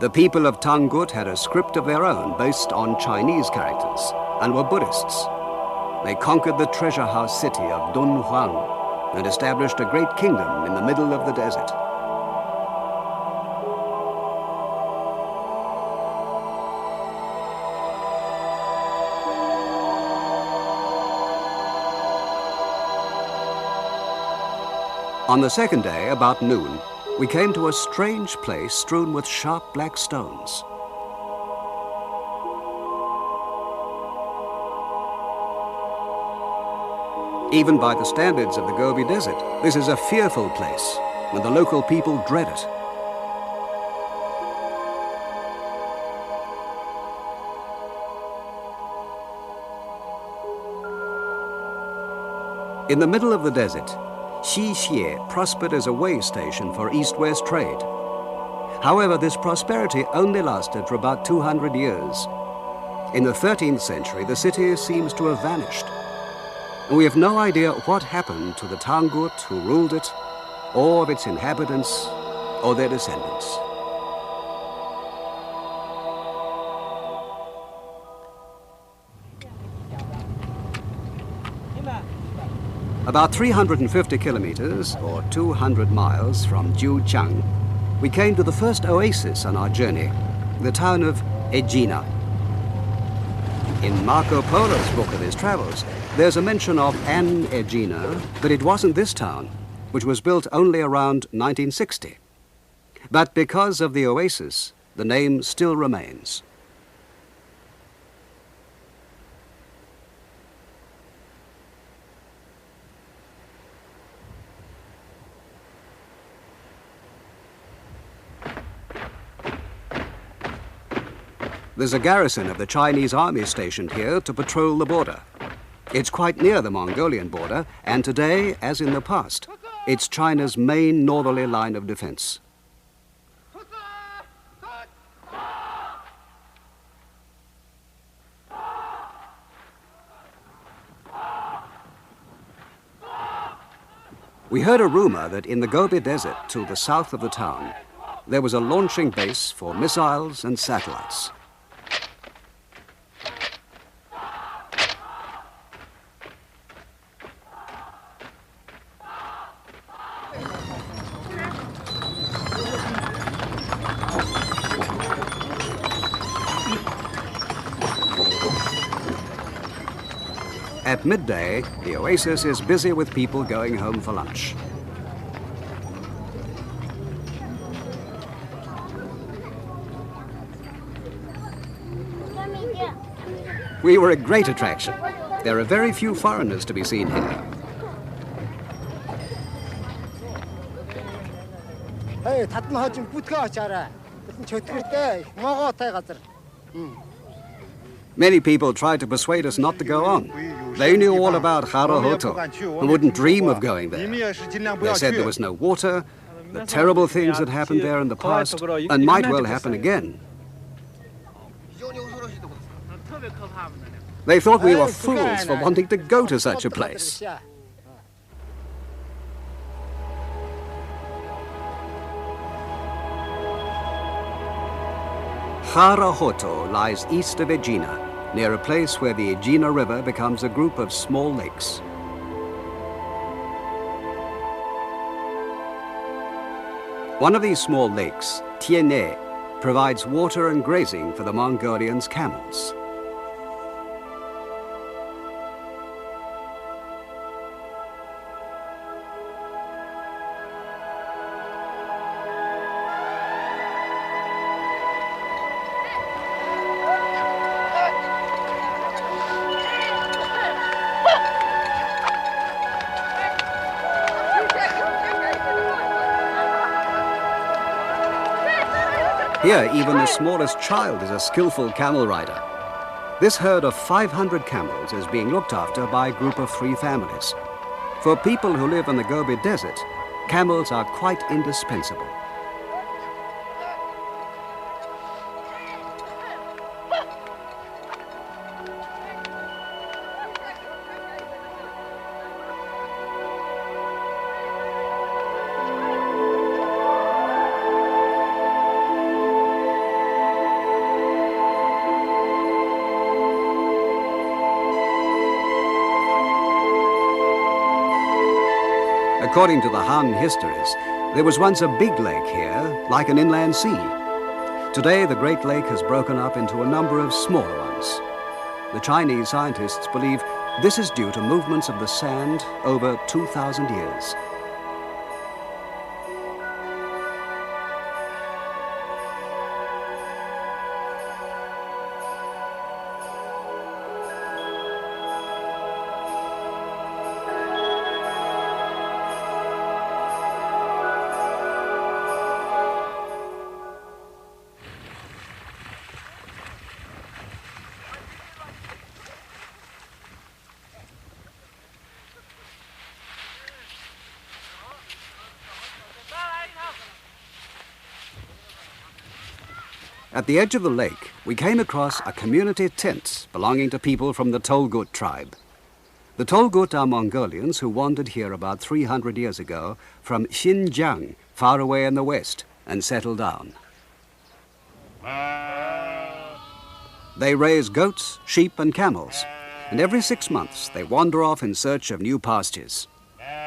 The people of Tangut had a script of their own based on Chinese characters and were Buddhists. They conquered the treasure house city of Dunhuang and established a great kingdom in the middle of the desert. On the second day, about noon, we came to a strange place strewn with sharp black stones. Even by the standards of the Gobi Desert, this is a fearful place, and the local people dread it. In the middle of the desert, Xixie prospered as a way station for east-west trade. However, this prosperity only lasted for about 200 years. In the 13th century, the city seems to have vanished. We have no idea what happened to the Tangut who ruled it, or of its inhabitants, or their descendants. About 350 kilometers, or 200 miles from Jiujiang, we came to the first oasis on our journey, the town of Egina. In Marco Polo's book of his travels, there's a mention of an Egina, but it wasn't this town, which was built only around 1960. But because of the oasis, the name still remains. There's a garrison of the Chinese army stationed here to patrol the border. It's quite near the Mongolian border, and today, as in the past, it's China's main northerly line of defense. We heard a rumor that in the Gobi Desert to the south of the town, there was a launching base for missiles and satellites. At midday, the oasis is busy with people going home for lunch. We were a great attraction. There are very few foreigners to be seen here. Many people tried to persuade us not to go on. They knew all about Harahoto and wouldn't dream of going there. They said there was no water, the terrible things that happened there in the past, and might well happen again. They thought we were fools for wanting to go to such a place. Harahoto lies east of Egina, near a place where the Egina River becomes a group of small lakes. One of these small lakes, Tiene, provides water and grazing for the Mongolians' camels. Here, even the smallest child is a skillful camel rider. This herd of 500 camels is being looked after by a group of 3 families. For people who live in the Gobi Desert, camels are quite indispensable. According to the Han histories, there was once a big lake here, like an inland sea. Today, the Great Lake has broken up into a number of smaller ones. The Chinese scientists believe this is due to movements of the sand over 2,000 years. At the edge of the lake, we came across a community tent belonging to people from the Tolgut tribe. The Tolgut are Mongolians who wandered here about 300 years ago from Xinjiang, far away in the west, and settled down. They raise goats, sheep and camels, and every 6 months they wander off in search of new pastures.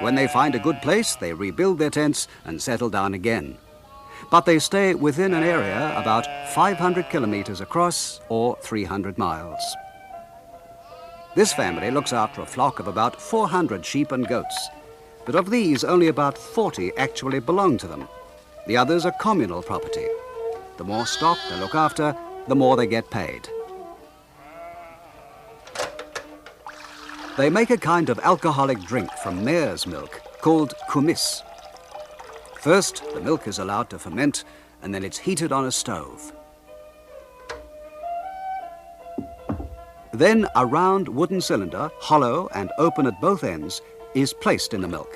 When they find a good place, they rebuild their tents and settle down again. But they stay within an area about 500 kilometers across or 300 miles. This family looks after a flock of about 400 sheep and goats, but of these only about 40 actually belong to them. The others are communal property. The more stock they look after, the more they get paid. They make a kind of alcoholic drink from mare's milk called kumis. First, the milk is allowed to ferment, and then it's heated on a stove. Then a round wooden cylinder, hollow and open at both ends, is placed in the milk.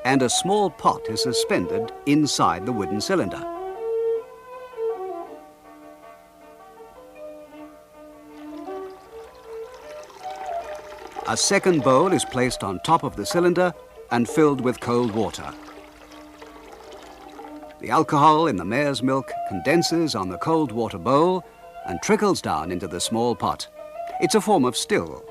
And a small pot is suspended inside the wooden cylinder. A second bowl is placed on top of the cylinder and filled with cold water. The alcohol in the mare's milk condenses on the cold water bowl and trickles down into the small pot. It's a form of still.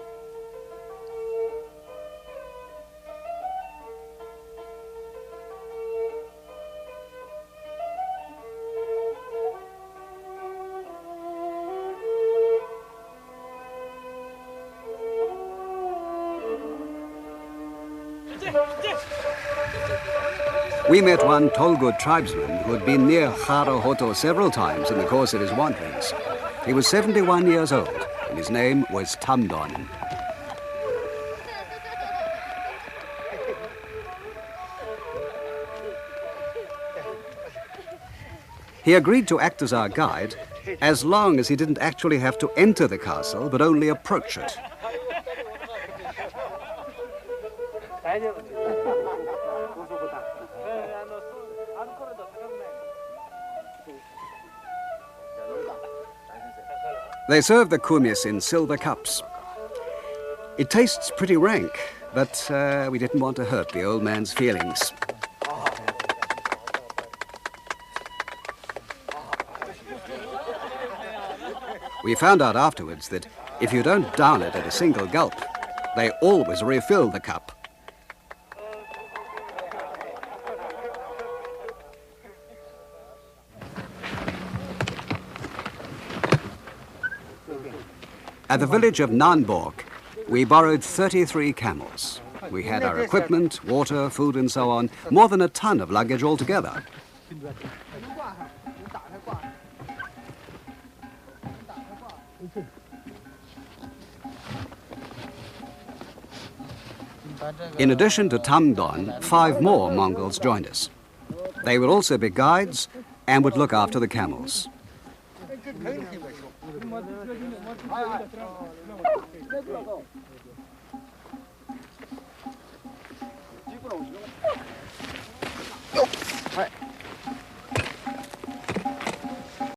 We met one Tolgut tribesman who had been near Harahoto several times in the course of his wanderings. He was 71 years old, and his name was Tamdon. He agreed to act as our guide as long as he didn't actually have to enter the castle, but only approach it. They serve the kumis in silver cups. It tastes pretty rank, but we didn't want to hurt the old man's feelings. We found out afterwards that if you don't down it at a single gulp, they always refill the cup. At the village of Nanborg, we borrowed 33 camels. We had our equipment, water, food and so on, more than a ton of luggage altogether. In addition to Tamdon, 5 more Mongols joined us. They would also be guides and would look after the camels.